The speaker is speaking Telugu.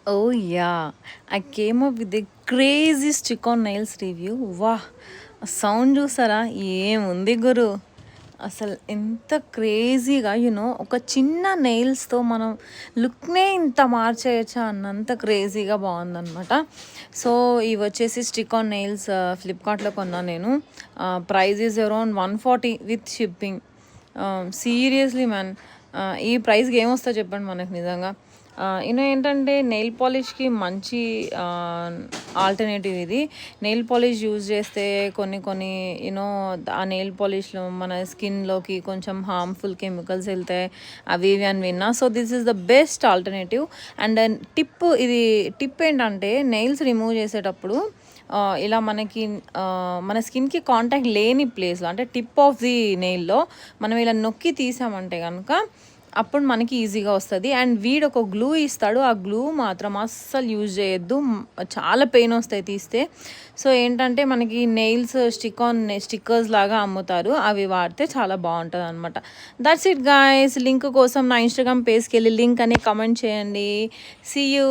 Oh yeah, I came up with a crazy stick on nails review. వాహ్! సౌండ్ చూసారా? ఏముంది గురు. అసలు ఎంత క్రేజీగా ఒక చిన్న నెయిల్స్‌తో మనం లుక్‌నే ఇంత మార్చేయొచ్చా అన్నంత క్రేజీగా బావుందనమాట. సో, ఇవొచ్చేసి స్టిక్ ఆన్ నెయిల్స్ ఫ్లిప్‌కార్ట్‌లో కొన్నాను నేను. Price is around 140 with shipping. Seriously man. ఈ ప్రైస్‌కి ఏమొస్తాయి చెప్పండి మనకు నిజంగా. ఏంటంటే నెయిల్ పాలిష్‌కి మంచి ఆల్టర్‌నేటివ్ ఇది. నెయిల్ పాలిష్ యూజ్ చేస్తే కొన్ని కొన్ని ఆ నెయిల్ పాలిష్‌లో మన స్కిన్‌లోకి కొంచెం హార్మ్‌ఫుల్ కెమికల్స్ ఎళ్తాయి. అవి ఇవి అని విన్నా. So, this is the best alternative. And ఇది టిప్ ఏంటంటే నెయిల్స్ రిమూవ్ చేసేటప్పుడు ఇలా మనకి మన స్కిన్‌కి కాంటాక్ట్ లేని ప్లేస్‌లో అంటే టిప్ ఆఫ్ ది నెయిల్‌లో మనం ఇలా నొక్కి తీసామంటే గనక అప్పుడు మనకి ఈజీగా వస్తది. అండ్ వీడొక గ్లూ ఇస్తాడు. ఆ గ్లూ మాత్రం అస్సలు యూజ్ చేయొద్దు. చాలా పెయిన్ వస్తాయి తీస్తే. సో, ఏంటంటే మనకి నెయిల్స్ స్టిక్కర్స్ లాగా అమ్ముతారు. అవి వాడితే చాలా బావుంటదనమాట. That's it guys. లింక్ కోసం నా ఇన్‌స్టాగ్రామ్ పేజ్‌కెళ్ళి లింక్ అని కామెంట్ చేయండి. See you.